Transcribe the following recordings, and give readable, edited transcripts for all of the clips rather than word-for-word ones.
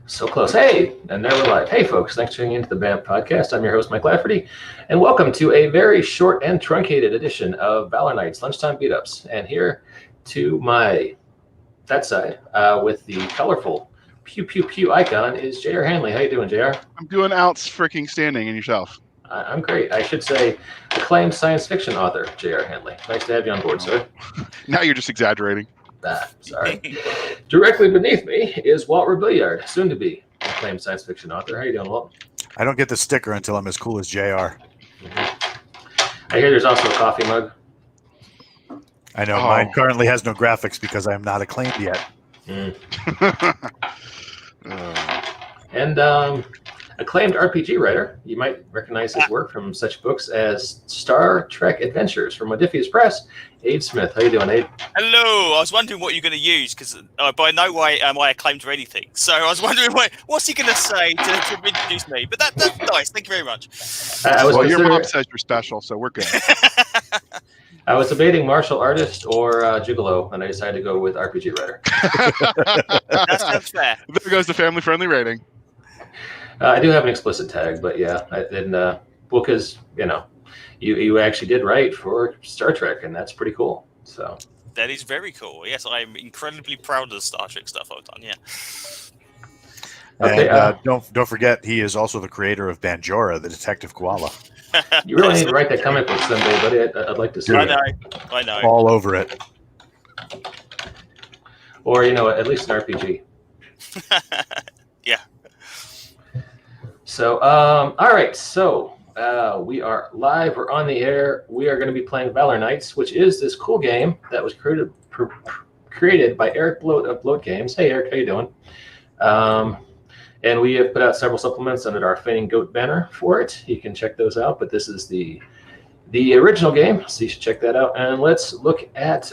So close. Hey, and there we're live. Hey, folks, thanks for tuning into the BAMP podcast. I'm your host, Mike Lafferty, and welcome to a very short and truncated edition of Valor Knights Lunchtime Beat-Ups. And here to that side with the colorful pew pew pew icon is J.R. Hanley. How you doing, J.R.? I'm doing outstanding, and yourself? I'm great. I should say acclaimed science fiction author, J.R. Hanley. Nice to have you on board, sir. Now you're just exaggerating. Sorry. Directly beneath me is Walt Rebillard, soon to be acclaimed science fiction author. How you doing, Walt? I don't get the sticker until I'm as cool as JR. I hear there's also a coffee mug. I know mine currently has no graphics because I'm not acclaimed yet. And acclaimed RPG writer. You might recognize his work from such books as Star Trek Adventures from Modiphius Press. Abe Smith. How you doing, Abe? Hello. I was wondering what you're going to use because by no way am I acclaimed for anything. So I was wondering what's he going to say to introduce me. But that's nice. Thank you very much. Your mom says you're special, so we're good. I was debating martial artist or gigolo, and I decided to go with RPG writer. That's fair. There goes the family-friendly rating. I do have an explicit tag, but yeah, because you actually did write for Star Trek, and that's pretty cool. So that is very cool. Yes, I'm incredibly proud of the Star Trek stuff I've done. Yeah. Okay. And don't forget, he is also the creator of Banjora, the Detective Koala. You really need to write that comic book someday, buddy. I'd like to see it. I know. All over it. Or at least an RPG. Yeah. So, all right. So we are live. We're on the air. We are going to be playing Valor Knights, which is this cool game that was created by Eric Bloat of Bloat Games. Hey, Eric, how you doing? And we have put out several supplements under our Fainting Goat banner for it. You can check those out. But this is the original game, so you should check that out. And let's look at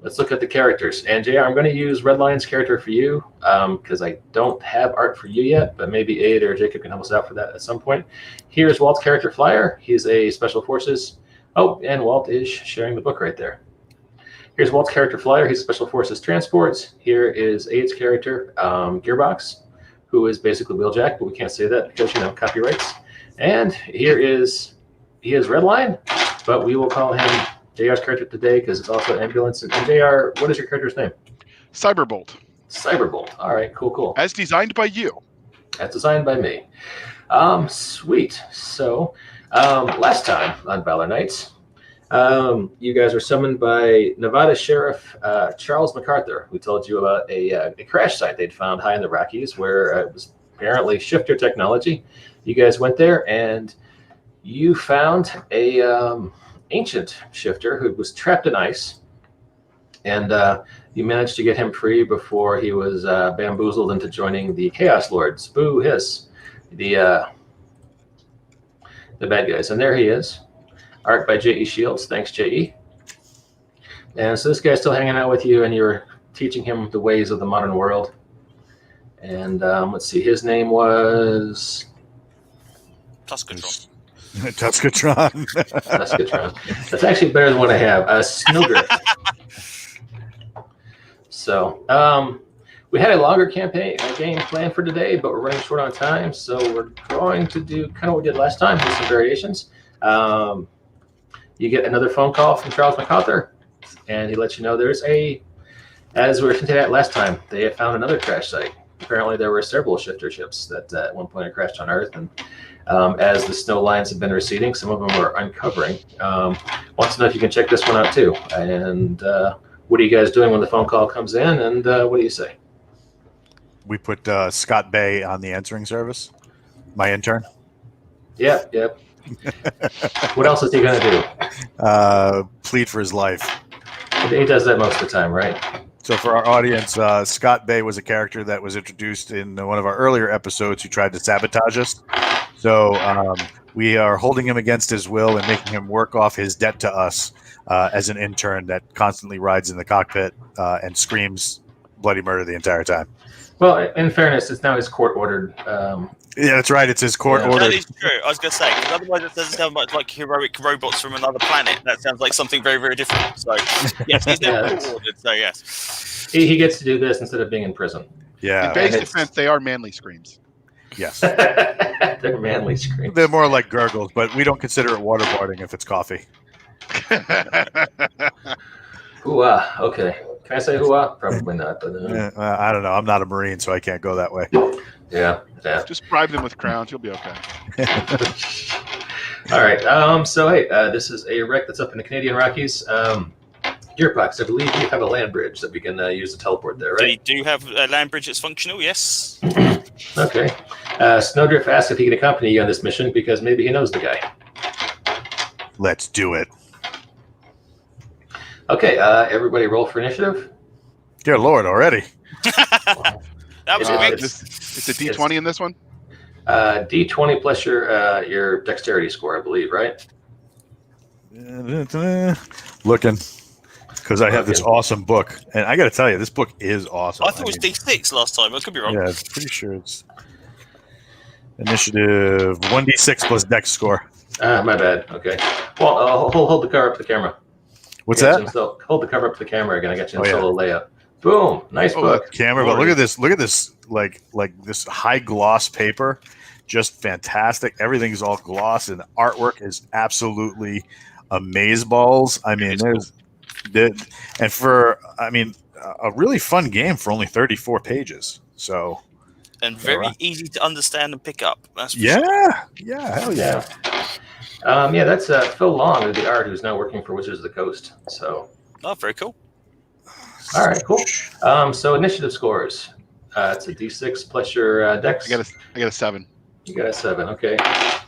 the characters. And JR, I'm going to use Red Lion's character for you because I don't have art for you yet, but maybe Aid or Jacob can help us out for that at some point. Here's Walt's character, Flyer. He's a Special Forces. Oh, and Walt is sharing the book right there. Here's Walt's character, Flyer. He's Special Forces Transports. Here is Aid's character, Gearbox, who is basically Wheeljack, but we can't say that because, copyrights. And he is Red Lion, but we will call him JR's character today because it's also ambulance. And JR, what is your character's name? Cyberbolt. Cyberbolt. All right, cool. As designed by you. As designed by me. Sweet. So, last time on Valor Knights, you guys were summoned by Nevada Sheriff Charles MacArthur, who told you about a crash site they'd found high in the Rockies where it was apparently shifter technology. You guys went there and you found a ancient shifter who was trapped in ice, and you managed to get him free before he was bamboozled into joining the Chaos Lords. Boo hiss, the bad guys. And there he is. Art by J.E. Shields. Thanks, J.E. And so this guy's still hanging out with you, and you're teaching him the ways of the modern world. And let's see, his name was Tuskatron. Tuskatron. That's actually better than what I have. Snowdrift. So we had a longer game planned for today, but we're running short on time. So we're going to do kind of what we did last time with some variations. You get another phone call from Charles MacArthur, and he lets you know there's as we were hinting at last time, they had found another crash site. Apparently there were several shifter ships that at one point had crashed on Earth, and as the snow lines have been receding, some of them are uncovering. Wants to know if you can check this one out too. And what are you guys doing when the phone call comes in, and what do you say? We put Scott Bay on the answering service, my intern. Yep. What else is he going to do? Plead for his life. He does that most of the time, right? So for our audience, Scott Bay was a character that was introduced in one of our earlier episodes who tried to sabotage us. So we are holding him against his will and making him work off his debt to us as an intern that constantly rides in the cockpit and screams bloody murder the entire time. Well, in fairness, it's now his court-ordered. Yeah, that's right. It's his court-ordered. That is true. I was going to say, because otherwise it doesn't sound much like heroic robots from another planet. That sounds like something very, very different. So, yes, he's now court-ordered, so yes. He gets to do this instead of being in prison. Yeah. In base it's- defense, they are manly screams. Yes. They're manly screams. They're more like gurgles, but we don't consider it waterboarding if it's coffee. Hoo-ah. Okay. Can I say hoo-ah? Probably not. But I don't know. I'm not a Marine, so I can't go that way. yeah. Just bribe them with crowns. You'll be okay. All right. So hey, this is a wreck that's up in the Canadian Rockies. Gearbox, I believe you have a land bridge that we can use to teleport there, right? They do have a land bridge that's functional, yes. Okay. Snowdrift asked if he can accompany you on this mission because maybe he knows the guy. Let's do it. Okay. Everybody roll for initiative. Dear Lord, already. That was quick. It's a D20 in this one? D20 plus your dexterity score, I believe, right? Looking. Because I have this awesome book. And I got to tell you, this book is awesome. I thought it was D6 last time. I could be wrong. Yeah, I'm pretty sure it's initiative 1d6 plus dex score. My bad. Okay. Well, hold the cover up to the camera. What's Yeah, that? so hold the cover up to the camera again. I got you in Oh, yeah. solo layup. Boom. Nice book. Camera, but look at this. Look at this, like this high gloss paper. Just fantastic. Everything's all gloss, and the artwork is absolutely amazeballs. I mean, and for a really fun game for only 34 pages. So And very easy to understand and pick up. That's for yeah, sure. yeah, hell yeah. Yeah, that's Phil Long of the art, who's now working for Wizards of the Coast. So, Oh, very cool. all right, cool. So initiative scores. It's a D6 plus your dex. I got a 7. You got a 7. Okay.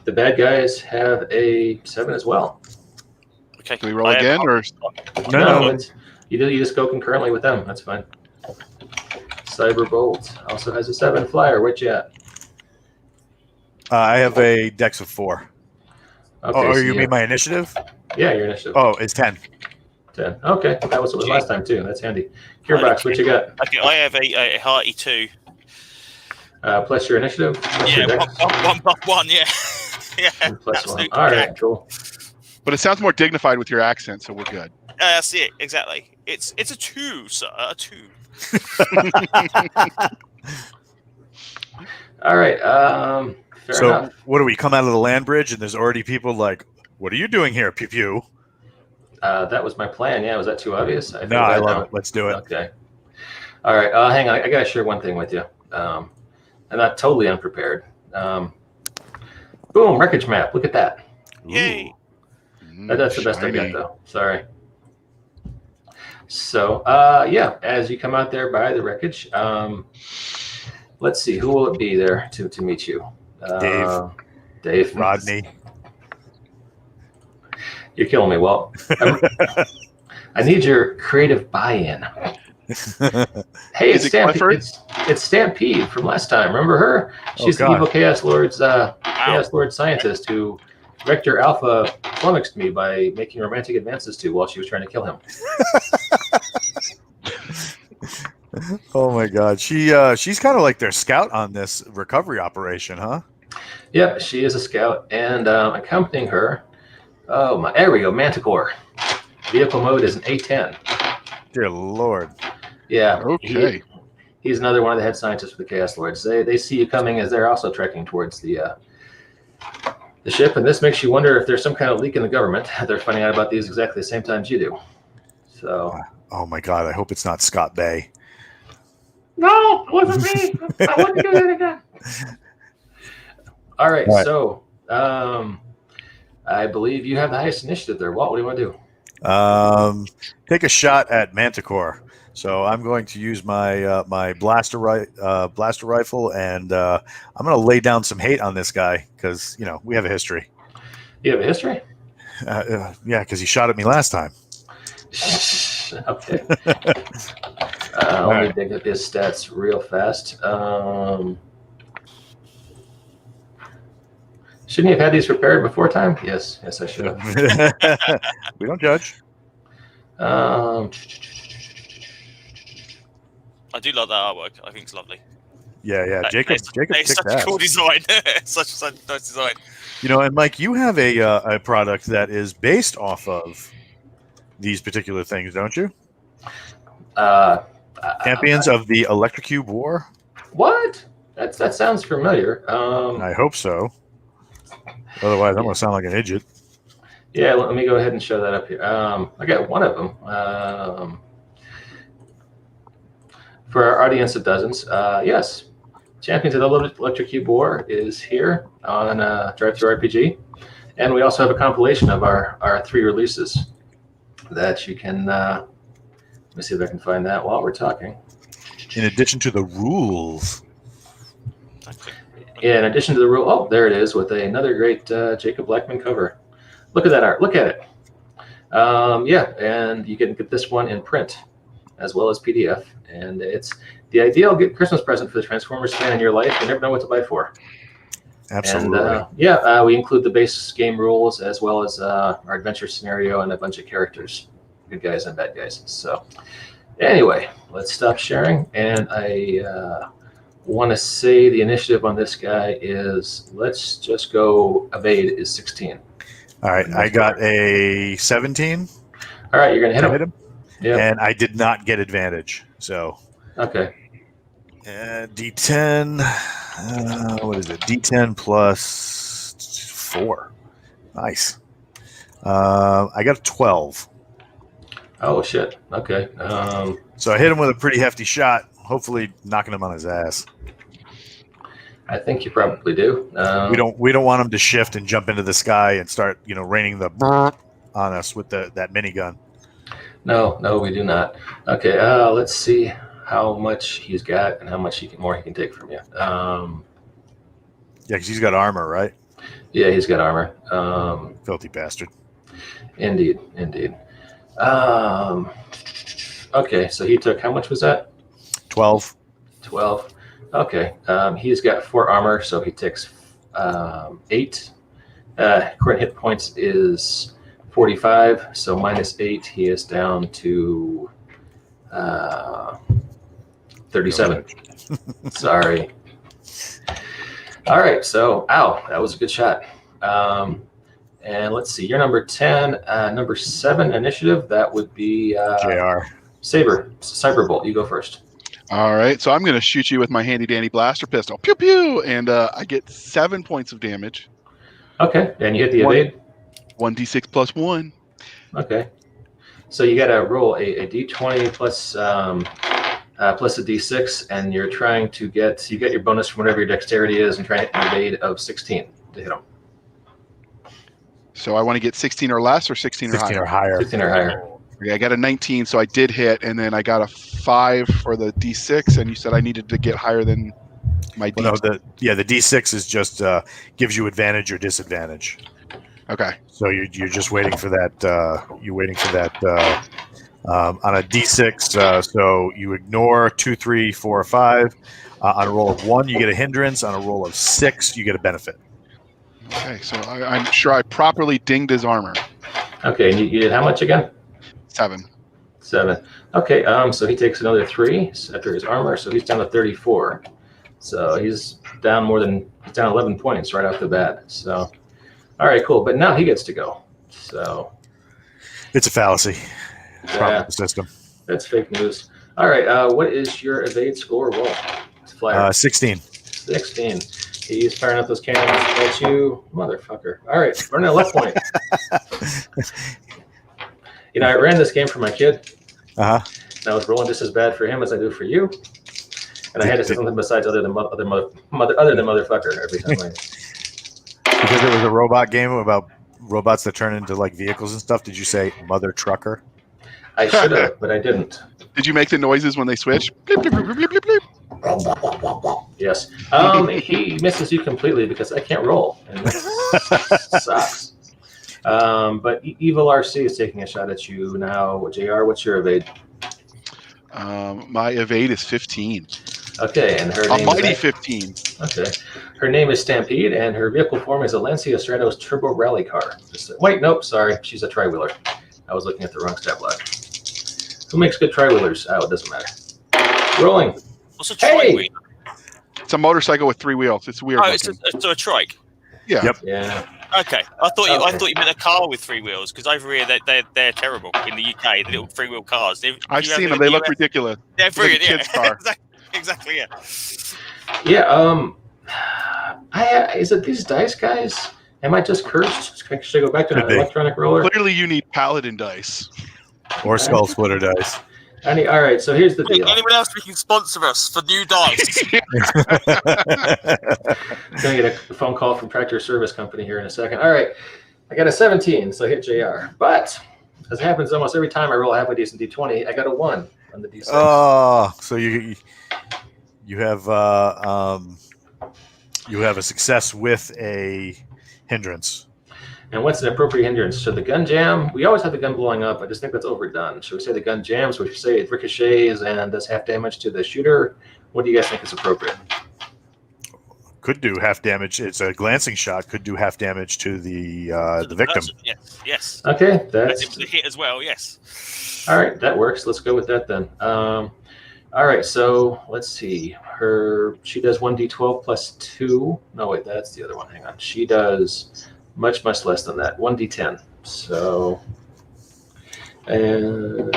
The bad guys have a 7 as well. Okay. Do we roll again, or No. You just go concurrently with them. That's fine. Cyberbolt also has a 7 flyer. What you at? I have a dex of 4. Okay, Oh, so you mean my initiative? Yeah, your initiative. Oh, it's 10. 10. Okay, that was what it was last time too. That's handy. Gearbox, what you got? Okay, I have a hearty 2. Plus your initiative. Plus Yeah, your dex? one plus one. Yeah, yeah. And plus one. absolute All right, crack. cool. but it sounds more dignified with your accent, so we're good. That's it. Exactly. It's a 2, sir. A 2. All right. Fair So, enough. what do we come out of the land bridge and there's already people like, what are you doing here, pew pew? That was my plan. Yeah, was that too obvious? No, I love it. Let's do it. Okay. All right. Hang on. I gotta share one thing with you. I'm not totally unprepared. Boom, wreckage map. Look at that. Yay. That's the best I got, Shiny. though. Sorry. So, yeah, as you come out there by the wreckage, let's see, who will it be there to meet you? Dave. Rodney. You're killing me, Walt. I need your creative buy-in. Hey, Is it Clifford? it's Stampede from last time. Remember her? She's the God. evil Chaos Lord scientist who Vector Alpha flummoxed me by making romantic advances to while she was trying to kill him. Oh my God. She's kind of like their scout on this recovery operation, huh? Yep, she is a scout, and accompanying her. Oh my! There we go. Manticore. Vehicle mode is an A10. Dear Lord. Yeah. Okay. He's another one of the head scientists for the Chaos Lords. They see you coming as they're also trekking towards the ship, and this makes you wonder if there's some kind of leak in the government. They're finding out about these exactly the same time as you do. So. Oh my God. I hope it's not Scott Bay. No, it wasn't me. I wouldn't do that again. All right. So, I believe you have the highest initiative there. Walt, what do you want to do? Take a shot at Manticore. So I'm going to use my my blaster rifle, and I'm going to lay down some hate on this guy because we have a history. You have a history? Yeah, because he shot at me last time. Okay. Let me dig up his stats real fast. Shouldn't you have had these prepared before time? Yes, I should have. We don't judge. I do love that artwork. I think it's lovely. Yeah. Jacob It's kicked such a ass. cool design. such a nice design. And Mike, you have a product that is based off of these particular things, don't you? Champions of the Electrocube War? What? That sounds familiar. I hope so. Otherwise, I'm going to sound like an idiot. Yeah, let me go ahead and show that up here. I got one of them. For our audience of dozens, yes. Champions of the Electrocube War is here on Drive-Thru RPG. And we also have a compilation of our 3 releases that you can, let me see if I can find that while we're talking. In addition to the rules. Yeah, in addition to the rule, oh, there it is with another great Jacob Blackman cover. Look at that art. Look at it. Yeah, and you can get this one in print as well as PDF. And it's the ideal Christmas present for the Transformers fan in your life. You never know what to buy for. Absolutely. And we include the base game rules as well as our adventure scenario and a bunch of characters, good guys and bad guys. So anyway, let's stop sharing. And I want to say the initiative on this guy is, let's just go evade is 16. All right, I got a 17. All right, you're going to hit him. Yeah. And I did not get advantage. So okay. D10. What is it? D10 plus 4. Nice. I got a 12. Oh shit. Okay. So I hit him with a pretty hefty shot, hopefully knocking him on his ass. I think you probably do. We don't want him to shift and jump into the sky and start, raining the on us with that minigun. No, we do not. Okay, let's see how much he's got and how much more he can take from you. Yeah, because he's got armor, right? Yeah, he's got armor. Filthy bastard. Indeed. Okay, so he took, how much was that? 12. 12. Okay, he's got 4 armor, so he takes 8. Current hit points is 45, so minus 8, he is down to 37. Sorry. All right, so, ow, that was a good shot. And let's see, you're number 10. Number 7 initiative, that would be JR. Cyberbolt, you go first. All right, so I'm going to shoot you with my handy-dandy blaster pistol. Pew, pew! And I get 7 points of damage. Okay, and you hit the evade? 1d6 plus 1. Okay. So you got to roll a d20 plus a d6, and you're trying to get, you get your bonus from whatever your dexterity is, and try to hit an evade of 16 to hit them. So I want to get 16 or less, or 16 or higher? 16 or higher. Okay, I got a 19, so I did hit, and then I got a 5 for the d6, and you said I needed to get higher than my d6. Well, no, the d6 is just gives you advantage or disadvantage. Okay. So you're just waiting for that. You're waiting for that on a d6. So you ignore 2, 3, 4, or 5. On a roll of 1, you get a hindrance. On a roll of 6, you get a benefit. Okay, so I'm sure I properly dinged his armor. Okay, and you did how much again? 7. 7. Okay, so he takes another 3 after his armor, so he's down to 34. So he's down 11 points right off the bat. So, all right, cool. But now he gets to go. So it's a fallacy. Yeah, the system. That's fake news. All right, what is your evade score roll? It's flyer. 16. 16. He's firing up those cannons at you, motherfucker. All right, run a left point. I ran this game for my kid. Uh-huh. And I was rolling just as bad for him as I do for you. And I had to say something besides other than motherfucker every time. Because it was a robot game about robots that turn into like vehicles and stuff. Did you say mother trucker? I should have, but I didn't. Did you make the noises when they switch? Bleep, bleep, bleep, bleep, bleep, bleep. Yes. He misses you completely because I can't roll. And that sucks. But Evil RC is taking a shot at you now. JR, what's your evade? My evade is 15. Okay, and her A name mighty is 15. Okay. Her name is Stampede, and her vehicle form is a Lancia Stratos Turbo Rally Car. Wait, nope, sorry. She's a tri-wheeler. I was looking at the wrong stat block. Who makes good tri-wheelers? Oh, it doesn't matter. Rolling. What's a trike wheel? It's a motorcycle with 3 wheels. It's weird. Oh, it's a trike. Yeah. Yep. Yeah. Okay, I thought you meant a car with 3 wheels because over here they're terrible in the UK. The little 3-wheel cars. I've seen them. They look ridiculous. They're It's like a brilliant. kid's car. Exactly. Yeah. Yeah. Is it these dice guys? Am I just cursed? Should I go back to an electronic roller? Clearly, you need paladin dice. Or skull splitter dice. All right, so here's the deal. Anyone else we can sponsor us for new dice? Gonna get a phone call from Tractor Service Company here in a second. All right, I got a 17, so I hit JR. But as happens almost every time I roll a halfway decent D20, I got a 1 on the D6. Oh, so you have a success with a hindrance. And what's an appropriate hindrance? So the gun jam, we always have the gun blowing up. I just think that's overdone. Should we say the gun jams? We should say it ricochets and does half damage to the shooter. What do you guys think is appropriate? Could do half damage. It's a glancing shot. Could do half damage to the victim. Person. Yes. Okay, That's it was a hit as well. Yes. All right, that works. Let's go with that then. All right, so let's see. She does 1d12 plus 2. No, wait, that's the other one. Hang on. She does much less than that. 1d10. So, and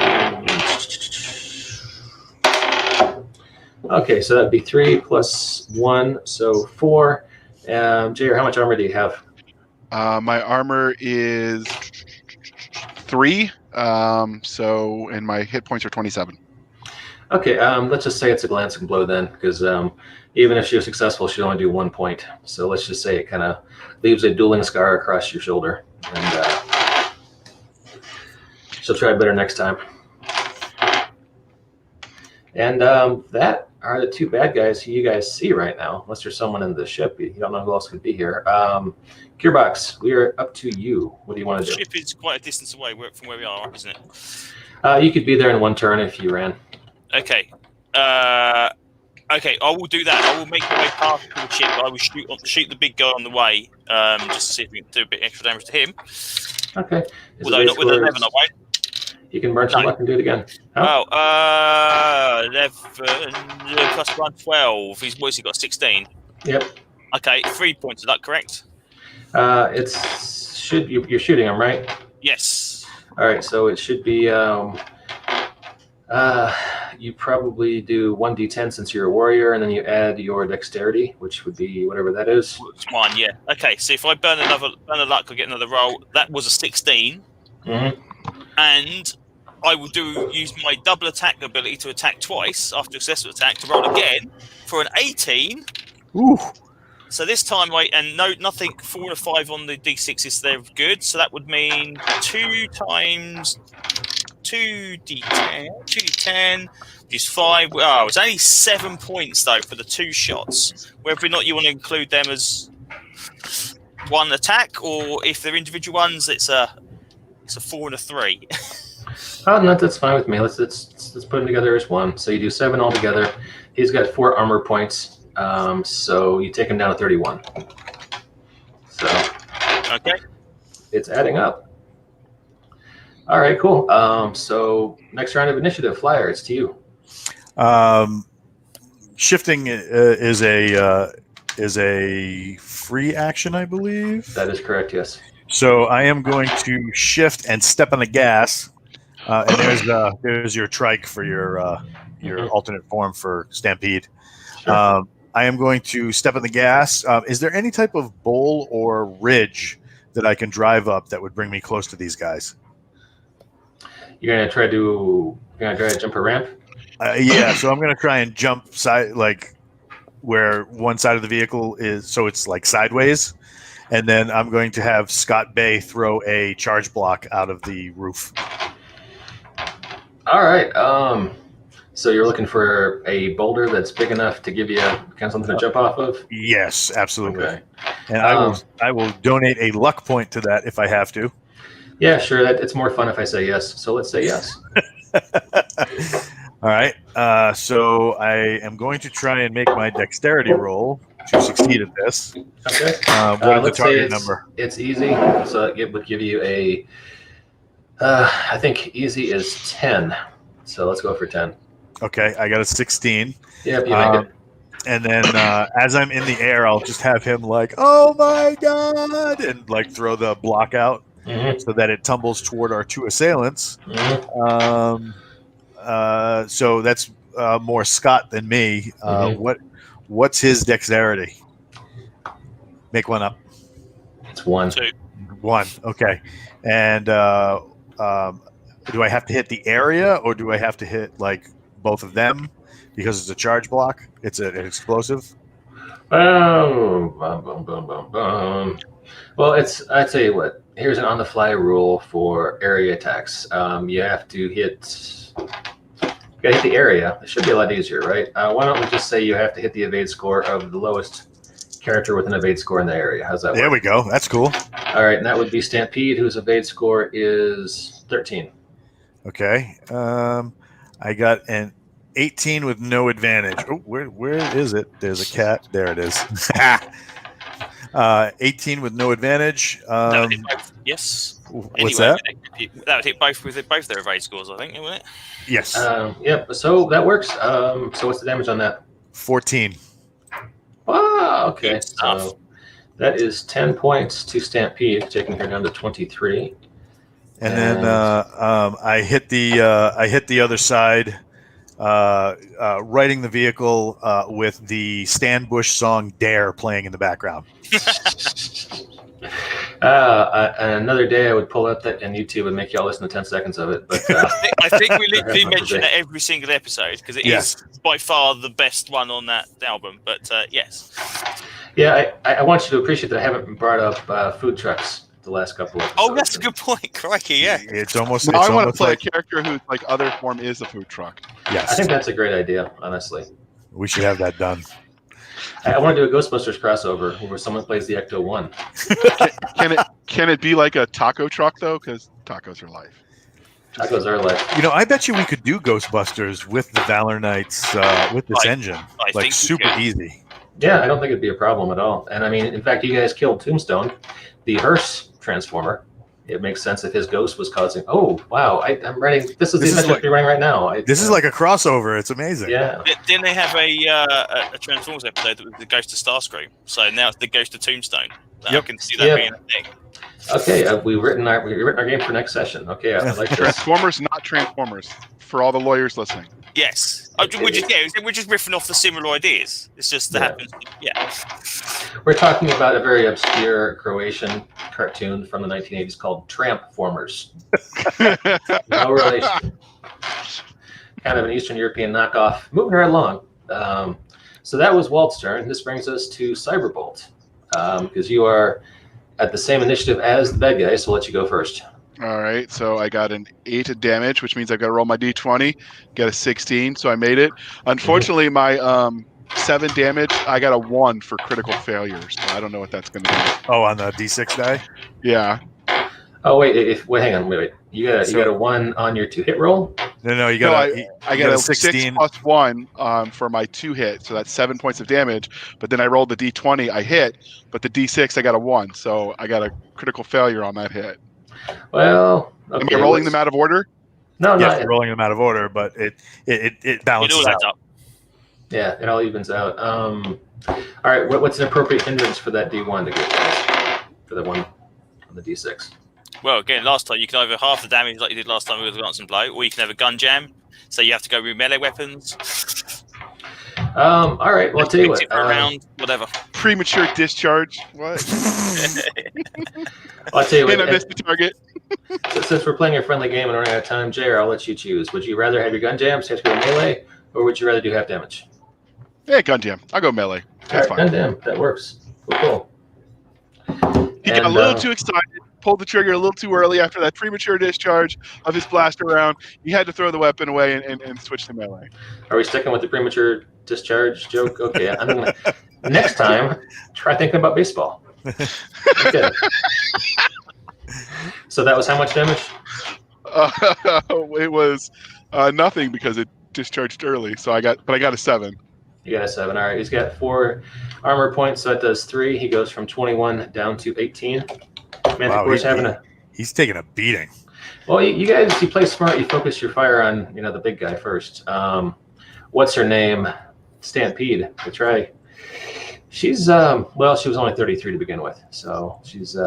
okay, so that'd be 3 plus 1, so 4. JR, how much armor do you have? My armor is 3. And my hit points are 27. Okay, let's just say it's a glancing blow then, because even if she was successful, she'd only do 1 point. So let's just say it kind of leaves a dueling scar across your shoulder, and she'll try better next time. And that are the 2 bad guys who you guys see right now, unless there's someone in the ship. You don't know who else could be here. Gearbox, we are up to you. What do you want to do? The ship is quite a distance away from where we are, isn't it? You could be there in 1 turn if you ran. Okay. Okay, I will do that. I will make my way past the ship. I will shoot the big guy on the way, just to see if we can do a bit extra damage to him. Okay. Although not with 11, I won't. You can burn some luck and do it again. Oh, 11 plus 1, 12. He's got 16. Yep. Okay, 3 points. Is that correct? You're shooting him, right? Yes. All right, so it should be. You probably do 1d10 since you're a warrior, and then you add your dexterity, which would be whatever that is. It's 1, yeah. Okay, so if I burn a luck, I'll get another roll. That was a 16. Mm-hmm. And I will use my double attack ability to attack twice after a successful attack to roll again for an 18. Ooh. So this time, nothing 4 or 5 on the d6s. They're good. So that would mean 2 times 2d10, which is 5. Oh, it's only 7 points though for the 2 shots. Whether or not you want to include them as one attack, or if they're individual ones, it's a 4 and a 3. Oh no, that's fine with me. Let's put them together as 1. So you do 7 altogether. He's got 4 armor points. So you take him down to 31. So Okay. it's adding up. All right, cool. So next round of initiative, Flyer, it's to you. Shifting is a free action, I believe. That is correct, yes. So I am going to shift and step on the gas, and there's your trike for your alternate form for Stampede. Sure. I am going to step on the gas. Is there any type of bowl or ridge that I can drive up that would bring me close to these guys? You're gonna try to jump a ramp? Yeah. So I'm gonna try and jump side, like where one side of the vehicle is, so it's like sideways, and then I'm going to have Scott Bay throw a charge block out of the roof. All right. So you're looking for a boulder that's big enough to give you kind of something to jump off of? Yes, absolutely. Okay. And I will donate a luck point to that if I have to. Yeah, sure. It's more fun if I say yes. So let's say yes. All right. So I am going to try and make my dexterity roll to succeed at this. Okay. What is the let's say target number? It's easy. So it would give you a. I think easy is 10. So let's go for 10. Okay, I got a 16. Yep, you make it. And then as I'm in the air, I'll just have him like, "Oh my god!" and like throw the block out so that it tumbles toward our two assailants. So that's more Scott than me. What's his dexterity? Make one up. It's 1. 2. 1. Okay. And do I have to hit the area, or do I have to hit like both of them because it's a charge block? It's an explosive. Well, I tell you what. Here's an on-the-fly rule for area attacks. You have to hit. You gotta hit the area. It should be a lot easier, right? Why don't we just say you have to hit the evade score of the lowest character with an evade score in the area? How's that? There work? we go. That's cool. All right, and that would be Stampede, whose evade score is 13. Okay. I got an 18 with no advantage. Oh, where is it? There's a cat. There it is. 18 with no advantage. That would hit both. Yes. What's that? That would hit both with both their evade scores, I think, wouldn't it? Yes. Yep. So that works. So what's the damage on that? 14. Oh, okay. Good stuff. So that is 10 points to Stampede, taking her down to 23. And then I hit the other side, riding the vehicle with the Stan Bush song "Dare" playing in the background. Another day I would pull up that and YouTube and make y'all listen to 10 seconds of it. But I think we literally mention it every single episode because it is by far the best one on that album. But yes. Yeah, I want you to appreciate that I haven't brought up food trucks the last couple of episodes. Oh, that's a good point. Crikey, yeah. It's almost. No, it's I want to almost play like, a character whose like other form is a food truck. Yes. I think that's a great idea, honestly. We should have that done. I want to do a Ghostbusters crossover where someone plays the Ecto-1. Can it be like a taco truck though? Because tacos are life. Tacos are like. You know, I bet you we could do Ghostbusters with the Valor Knights with this engine. I Like think super we could. easy. Yeah, I don't think it'd be a problem at all. And I mean, in fact, you guys killed Tombstone, the hearse transformer. It makes sense if his ghost was causing. Oh, wow! I'm writing. This is the adventure you're writing right now. This is like a crossover. It's amazing. Yeah. Didn't they have a Transformers episode that was the Ghost of Starscream? So now it's the Ghost of Tombstone. I can see that being a thing. Okay, we've written our game for next session. Okay, I like this. Transformers, not Transformers. For all the lawyers listening. Yes. We're just riffing off the similar ideas. It's just that happens. Yeah. We're talking about a very obscure Croatian cartoon from the 1980s called Trampformers. No relation. Kind of an Eastern European knockoff. Moving right along. So that was Walt's turn. This brings us to Cyberbolt. Because you are at the same initiative as the bad guy, so I'll let you go first. All right, so I got an 8 of damage, which means I've got to roll my d20, get a 16, so I made it. Unfortunately, my 7 damage, I got a 1 for critical failure, so I don't know what that's going to be. Oh, on the D6 die? Yeah. Oh, wait, hang on, wait. You got a 1 on your 2-hit roll? No, you got I got a 16 plus 1 for my 2 hit, so that's 7 points of damage. But then I rolled the d20, I hit, but the d6 I got a 1, so I got a critical failure on that hit. Well, okay. Am I rolling them out of order? No, yes, not rolling them out of order, but it balances out. Up. Yeah, it all evens out. All right, what's an appropriate hindrance for that D1 to get past? For the one on the D6? Well, again, last time you can either half the damage like you did last time with the Lance and Blow, or you can have a gun jam. So you have to go with melee weapons. All right, well, I'll tell you what. Around, whatever. Premature discharge. What? I'll tell you what. And I missed the target. Since we're playing a friendly game and running out of time, JR, I'll let you choose. Would you rather have your gun jams, have to go melee, or would you rather do half damage? Yeah, gun jam. I'll go melee. That's fine. Gun jam, that works. Cool. He got a little too excited, pulled the trigger a little too early after that premature discharge of his blaster round. He had to throw the weapon away and switch to melee. Are we sticking with the premature discharge joke? Okay, I'm gonna next time try thinking about baseball. Okay. So that was how much damage? It was nothing because it discharged early. So I got a 7. You got a 7. All right, he's got 4 armor points, so that does 3. He goes from 21 down to 18. Man, Wow, of course, he's taking a beating. Well, you guys, you play smart. You focus your fire on the big guy first. What's her name? Stampede to try. She's well, she was only 33 to begin with, so she's.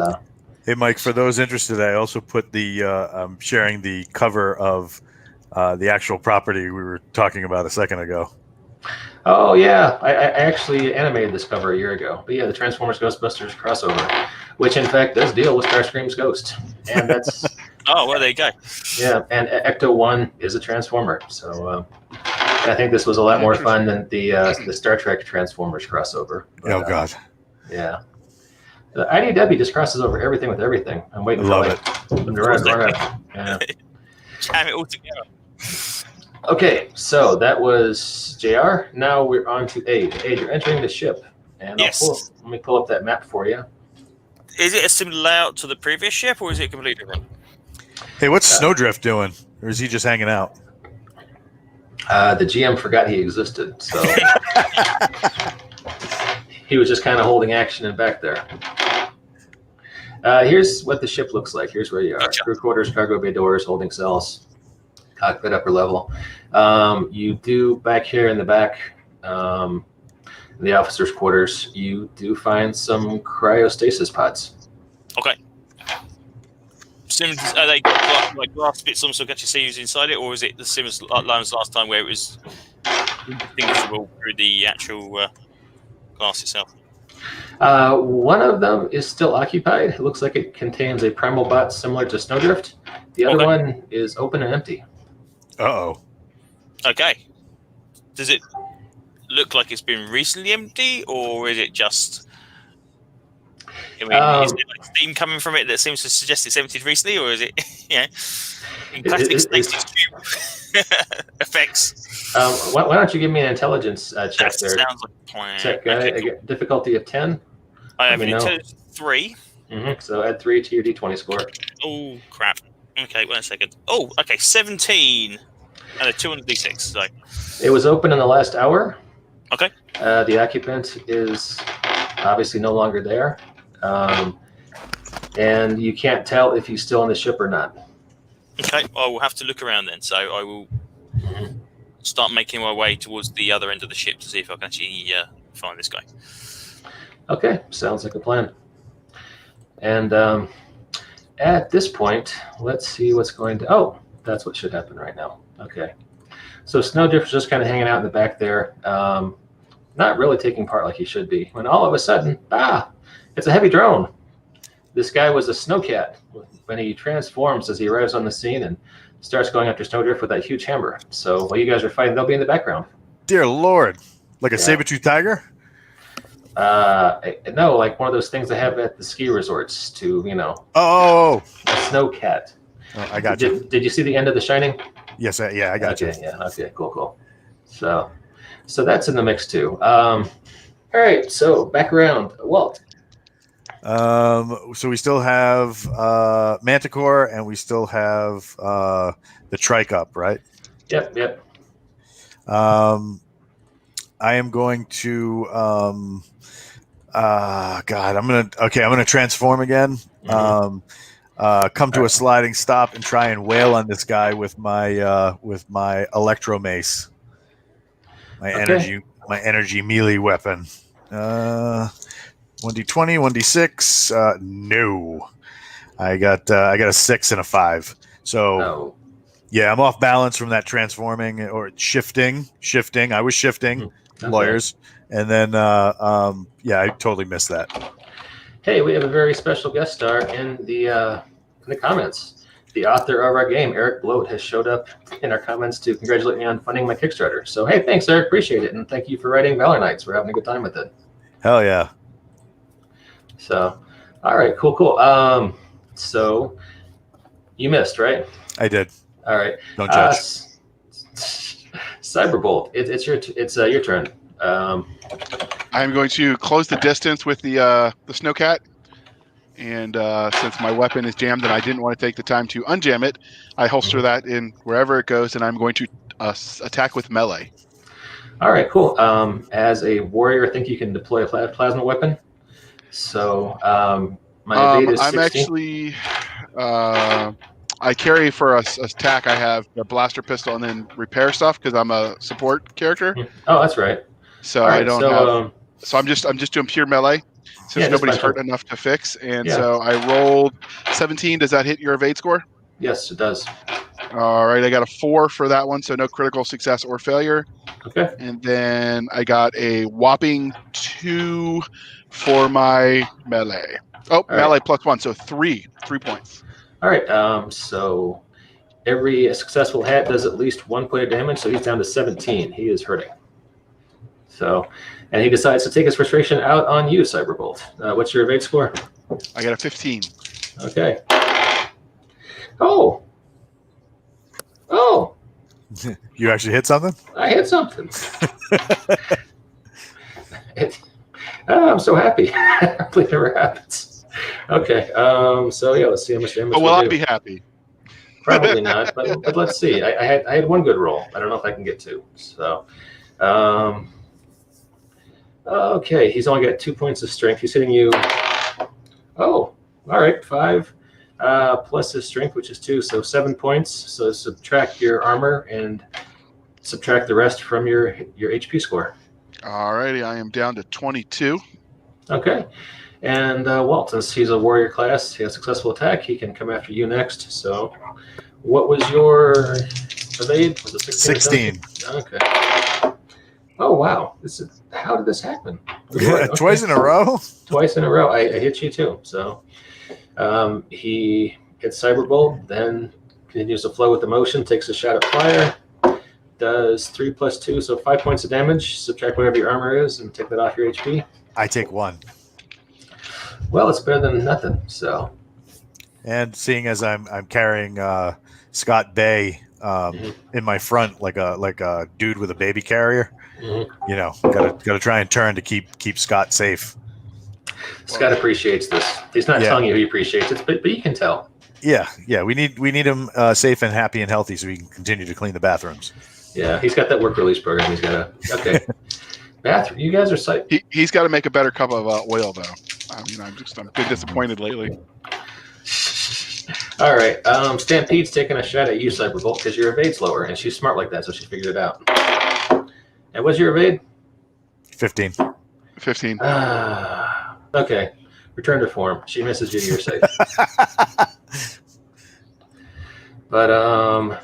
Hey, Mike, for those interested, I also put I'm sharing the cover of the actual property we were talking about a second ago. Oh yeah, I actually animated this cover a year ago. But yeah, the Transformers Ghostbusters crossover, which in fact does deal with Starscream's ghost, and that's Oh, well, there you go. yeah. And Ecto 1 is a Transformer, so I think this was a lot more fun than the Star Trek Transformers crossover. But, Oh God, yeah. The IDW just crosses over everything with everything. I'm waiting for them to run out. Yeah. Jam it all together. Okay, so that was JR. Now we're on to Aid. Aid, you're entering the ship. And Yes. let me pull up that map for you. Is it a similar layout to the previous ship, or is it completely different? hey, what's Snowdrift doing, or is he just hanging out? The GM forgot he existed, so he was just kind of holding action in back there. Here's what the ship looks like. Here's where you are. Gotcha. Crew quarters, cargo bay doors, holding cells, cockpit upper level. You do back here in the back, the officers' quarters, you do find some cryostasis pods. Okay. Are they like glass bits on so I can actually see who's inside it, or is it the same as last time where it was indistinguishable through the actual glass itself? One of them is still occupied. It looks like it contains a primal bot similar to Snowdrift. The other one is open and empty. Uh-oh. Okay. Does it look like it's been recently empty, or is it just... I mean, is it like steam coming from it that seems to suggest it's emptied recently, or is it, in plastic stasis tube effects? Why don't you give me an intelligence check That there? sounds like a plan. Check, Okay, cool. difficulty of 10. I have Let an me know. intelligence 3. So add 3 to your d20 score. Oh, crap. Okay, wait a second. Oh, okay, 17. And a 2 on the d6. So. It was open in the last hour. Okay. The occupant is obviously no longer there. And you can't tell if he's still on the ship or not. Okay, I will have to look around then. So I will start making my way towards the other end of the ship to see if I can actually find this guy. Okay, sounds like a plan. And at this point, let's see what's going to... Oh, that's what should happen right now. Okay. So Snowdrift is just kind of hanging out in the back there, not really taking part like he should be, when all of a sudden, it's a heavy drone. This guy was a snowcat when he transforms as he arrives on the scene and starts going after Snowdrift with that huge hammer. So while you guys are fighting, they'll be in the background. Dear Lord. Like a saber-tooth tiger? No, like one of those things they have at the ski resorts to, Oh! a snowcat. Oh, I got you. Did you see the end of The Shining? Yes, I got you. Yeah, okay, cool. So that's in the mix too. All right, so back around. Walt. So we still have Manticore, and we still have the Trike up, right? Yep. I am going to I'm gonna transform again. Come to a sliding stop and try and wail on this guy with my electro mace, my energy melee weapon. 1d20, 1d6. No, I got a 6 and a 5. So yeah, I'm off balance from that transforming or shifting. I was shifting, lawyers, and then I totally missed that. Hey, we have a very special guest star in the comments. The author of our game, Eric Bloat, has showed up in our comments to congratulate me on funding my Kickstarter. So hey, thanks, Eric. Appreciate it, and thank you for writing Valor Knights. We're having a good time with it. Hell yeah. So, all right, cool. So you missed, right? I did. All right. Don't judge. Cyberbolt, it's your turn. I'm going to close the distance with the snowcat, and since my weapon is jammed and I didn't want to take the time to unjam it, I holster that in wherever it goes, and I'm going to attack with melee. All right, cool. As a warrior, I think you can deploy a plasma weapon. So my evade is 16. I'm actually I carry for a attack. I have a blaster pistol and then repair stuff because I'm a support character. Oh, that's right. So All right, I don't so, have. So I'm just doing pure melee, since Yeah, just nobody's punch hurt enough to fix. And Yeah. so I rolled 17. Does that hit your evade score? yes, it does. All right, I got a 4 for that one, so no critical success or failure. Okay. And then I got a whopping 2 for my melee. Oh, melee +1, so 3 points. All right. So every successful hat does at least 1 point of damage, so he's down to 17. He is hurting. So, and he decides to take his frustration out on you, Cyberbolt. What's your evade score? I got a 15. Okay. Oh. You actually hit something? I hit something. I'm so happy. I believe it never happens. Okay. So yeah, let's see how much damage. But will we'll I do. be happy? Probably not, but let's see. I had one good roll. I don't know if I can get 2. So, okay, he's only got 2 points of strength. He's hitting you. Oh, all right, 5 plus his strength, which is 2, so 7 points. So subtract your armor and subtract the rest from your HP score. All righty, I am down to 22. Okay. And Walt, since he's a warrior class, he has successful attack. He can come after you next. So, what was your evade? Was it 16? 16. Okay. Oh wow! How did this happen? Okay. Twice in a row. Twice in a row. I hit you too. So, he hits Cyberbolt, then continues to flow with the motion, takes a shot at fire. Does 3 plus 2, so 5 points of damage. Subtract whatever your armor is, and take that off your HP. I take 1. Well, it's better than nothing. So, and seeing as I'm carrying Scott Bay in my front like a dude with a baby carrier, you know, gotta try and turn to keep Scott safe. Scott appreciates this. He's not telling you he appreciates it, but you can tell. Yeah. We need him safe and happy and healthy so he can continue to clean the bathrooms. Yeah, he's got that work release program. He's got okay. Bathroom. You guys are psyched. He's got to make a better cup of oil, though. I mean, I'm been disappointed lately. All right. Stampede's taking a shot at you, Cyberbolt, because your evade's lower, and she's smart like that, so she figured it out. And what's your evade? 15. 15. Okay. Return to form. She misses you. You're safe. But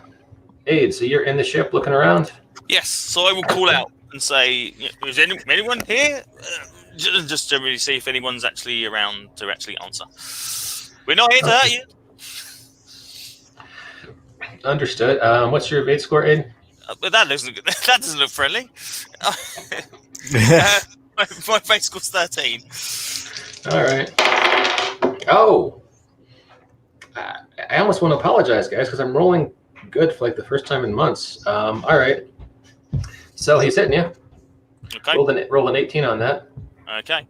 Aid, so you're in the ship looking around. Yes. So I will call out and say, "Is anyone here?" Just to really see if anyone's actually around to actually answer. We're not here to hurt you. Understood. What's your evade score, Aid? But that doesn't look friendly. My evade score's 13. All right. Oh, I almost want to apologize, guys, because I'm rolling good for like the first time in months. All right. So he's hitting you. Okay. Roll an 18 on that. Okay.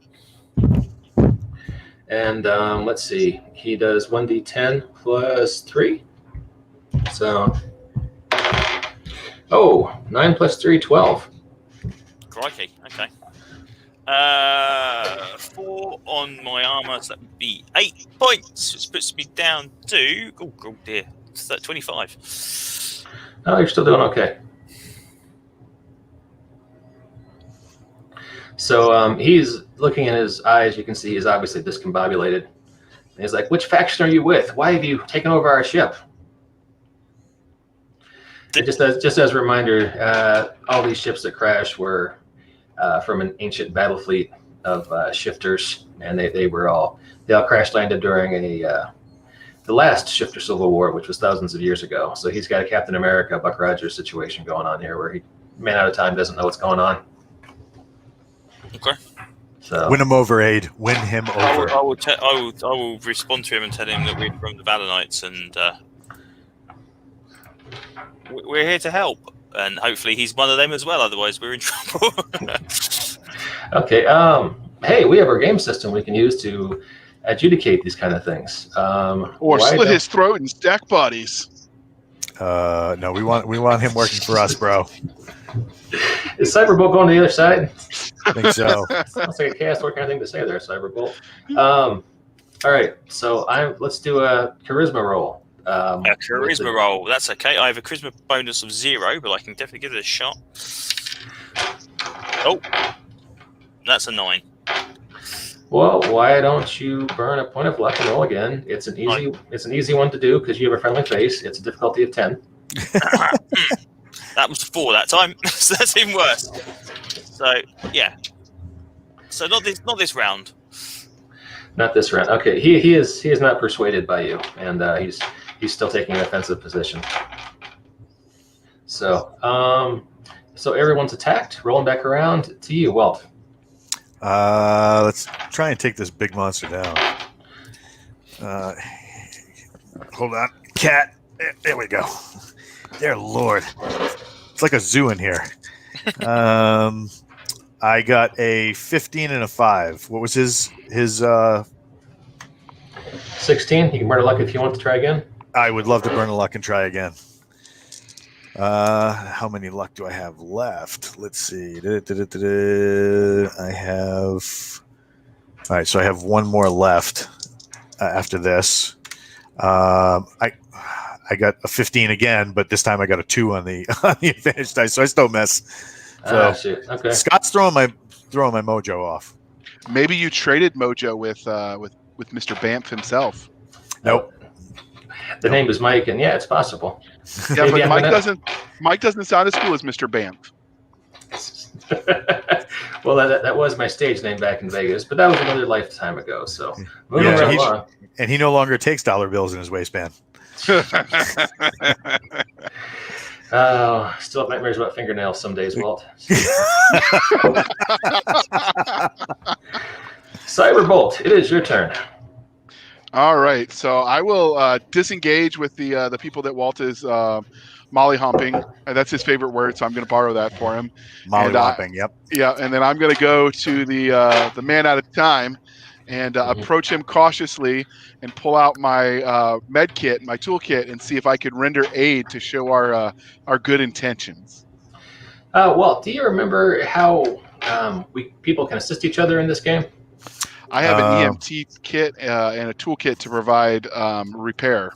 And let's see. He does 1d10 plus 3. So, 9 plus 3, 12. Crikey. Okay. 4 on my armor, so that would be 8 points, which puts me down to oh dear, it's 25. Oh, you're still doing okay. So he's looking in his eyes. You can see he's obviously discombobulated. And he's like, "Which faction are you with? Why have you taken over our ship?" And just as a reminder, all these ships that crashed were from an ancient battle fleet of shifters, and they all crash landed during the last shifter civil war, which was thousands of years ago. So he's got a Captain America, Buck Rogers situation going on here, where he, man out of time, doesn't know what's going on. Okay. So Win him over, Aid. Win him over. I will respond to him and tell him that we're from the Valor Knights and we're here to help. And hopefully he's one of them as well. Otherwise, we're in trouble. Okay. Hey, we have our game system we can use to adjudicate these kind of things. Or slit his throat and stack bodies. No, we want him working for us, bro. Is Cyberbolt going to the other side? I think so. Sounds like a cast. What kind of thing to say there, Cyberbolt? All right. So let's do a charisma roll. A charisma roll. That's okay. I have a charisma bonus of 0, but I can definitely give it a shot. Oh, that's a 9. Well, why don't you burn a point of luck and roll again? It's an easy one to do because you have a friendly face. It's a difficulty of 10. That was 4 that time, so that's even worse. So yeah. So not this round. Not this round. Okay, he is not persuaded by you, and he's still taking an offensive position. So so everyone's attacked. Rolling back around to you, Walt. Let's try and take this big monster down. Hold on, cat. There we go. Dear Lord, it's like a zoo in here. I got a 15 and a 5. What was his 16. You can burn a luck if you want to try again. I would love to burn a luck and try again. How many luck do I have left? Let's see. I have. All right, so I have one more left after this. I got a 15 again, but this time I got a 2 on the advantage dice, so I still miss. So Shit. Okay. Scott's throwing my mojo off. Maybe you traded mojo with Mr. Banff himself. Nope. The name is Mike, and yeah, it's possible. Yeah, Maybe but I'm Mike doesn't sound as cool as Mr. Banff. Well, that was my stage name back in Vegas, but that was another lifetime ago. So moving Yeah, right along. And he no longer takes dollar bills in his waistband. Still have nightmares about fingernails some days, Walt. Cyberbolt, it is your turn. All right, so I will disengage with the people that Walt is molly humping. That's his favorite word, so I'm going to borrow that for him. Molly hopping, yep. Yeah, and then I'm going to go to the man out of time and approach him cautiously and pull out my med kit, my toolkit, and see if I could render aid to show our good intentions. Walt, do you remember how people can assist each other in this game? I have an EMT kit and a toolkit to provide repair.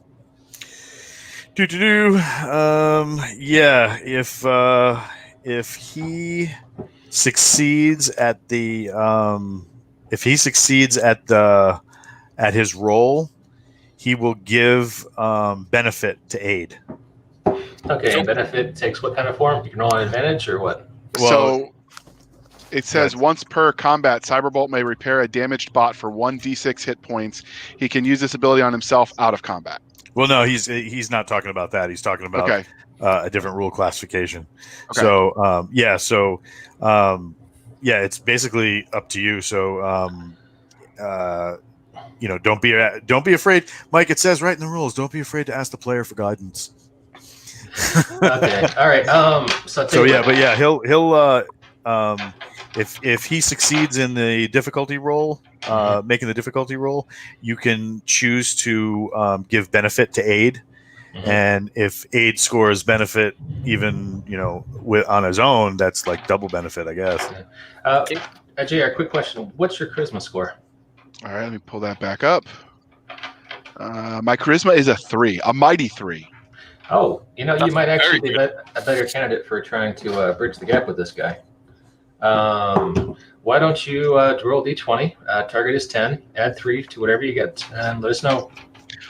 Yeah, if he succeeds at his role, he will give benefit to aid. Okay, and benefit takes what kind of form? You can roll an advantage or what? So it says once per combat, Cyberbolt may repair a damaged bot for 1d6 hit points. He can use this ability on himself out of combat. Well, no, he's not talking about that. He's talking about a different rule classification. Okay. So, it's basically up to you. So, don't be afraid, Mike. It says right in the rules, don't be afraid to ask the player for guidance. Okay. All right. He'll if he succeeds in the difficulty roll, making the difficulty roll, you can choose to give benefit to aid, and if aid scores benefit, even on his own, that's like double benefit, I guess. JR, quick question: what's your charisma score? All right, let me pull that back up. My charisma is a 3, a mighty 3. Oh, you might actually be a better candidate for trying to bridge the gap with this guy. Why don't you roll d20? Target is 10. Add 3 to whatever you get, and let us know.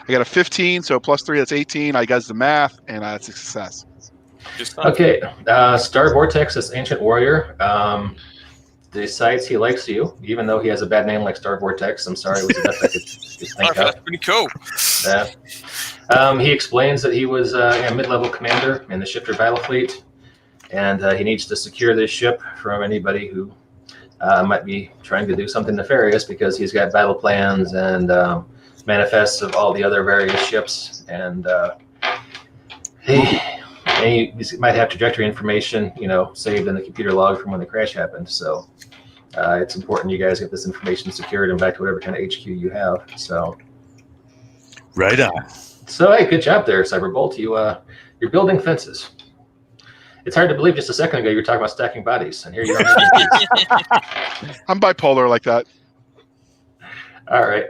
I got a 15, so plus 3, that's 18. I got the math, and that's a success. Okay, Star Vortex, this ancient warrior, decides he likes you, even though he has a bad name like Star Vortex. I'm sorry, it was the best I could just think of. That's pretty cool. He explains that he was a mid-level commander in the Shifter battle fleet, and he needs to secure this ship from anybody who might be trying to do something nefarious, because he's got battle plans and manifests of all the other various ships, and he might have trajectory information, saved in the computer log from when the crash happened. So it's important you guys get this information secured and back to whatever kind of HQ you have. So right on. So hey, good job there, Cyberbolt. You're building fences. It's hard to believe just a second ago you were talking about stacking bodies, and here you are. I'm bipolar like that. All right.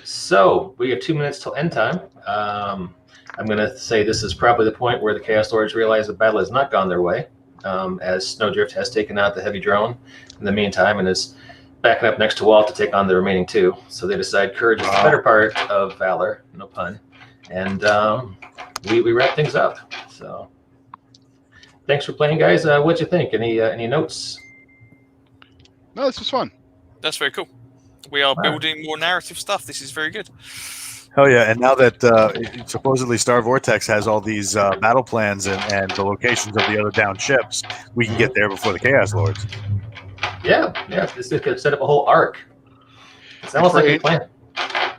So we have 2 minutes till end time. I'm going to say this is probably the point where the Chaos Lords realize the battle has not gone their way. as Snowdrift has taken out the heavy drone in the meantime and is backing up next to Walt to take on the remaining 2. So they decide courage is the better part of valor, no pun. And we wrap things up. So thanks for playing, guys. What'd you think? Any notes? No, this was fun. That's very cool. We are building more narrative stuff. This is very good. Oh yeah, and now that supposedly Star Vortex has all these battle plans and the locations of the other downed ships, we can get there before the Chaos Lords. Yeah. This could set up a whole arc. It's almost like a plan.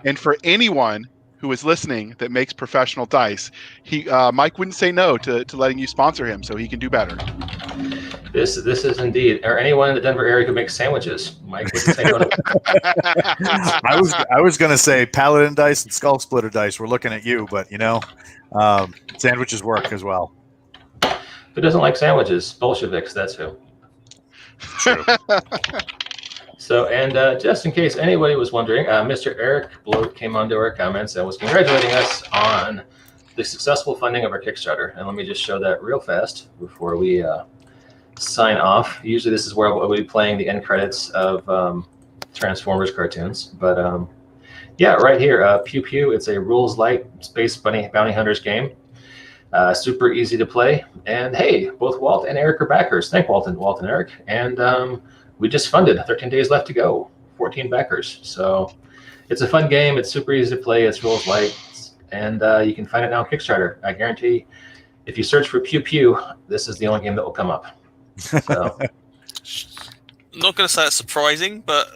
And for anyone who is listening that makes professional dice, Mike wouldn't say no to letting you sponsor him, so he can do better. This is indeed, or anyone in the Denver area who makes sandwiches. Mike wouldn't say no to I was going to say Paladin dice and Skull Splitter dice. We're looking at you, but sandwiches work as well. Who doesn't like sandwiches? Bolsheviks, that's who. True. So, and just in case anybody was wondering, Mr. Eric Bloat came onto our comments and was congratulating us on the successful funding of our Kickstarter. And let me just show that real fast before we sign off. Usually this is where we'll be playing the end credits of Transformers cartoons. But yeah, right here, Pew Pew. It's a rules light space bounty hunters game. Super easy to play. And hey, both Walt and Eric are backers. Thank Walt and Eric. And we just funded. 13 days left to go. 14 backers. So it's a fun game. It's super easy to play. It's rules light. And you can find it now on Kickstarter. I guarantee if you search for Pew Pew, this is the only game that will come up. So. I'm not going to say it's surprising, but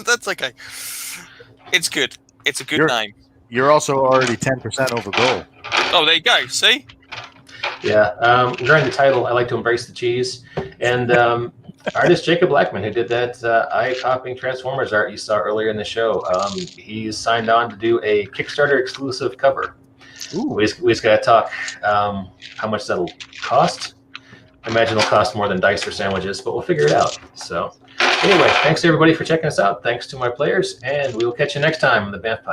that's okay. It's good. It's a good name. You're also already 10% over goal. Oh, there you go. See? Yeah. During the title, I like to embrace the cheese. And artist Jacob Blackman, who did that eye-popping Transformers art you saw earlier in the show, he's signed on to do a Kickstarter exclusive cover. Ooh. We just got to talk how much that'll cost. I imagine it'll cost more than dice or sandwiches, but we'll figure it out. So anyway, thanks to everybody for checking us out. Thanks to my players, and we will catch you next time on the Banff Podcast.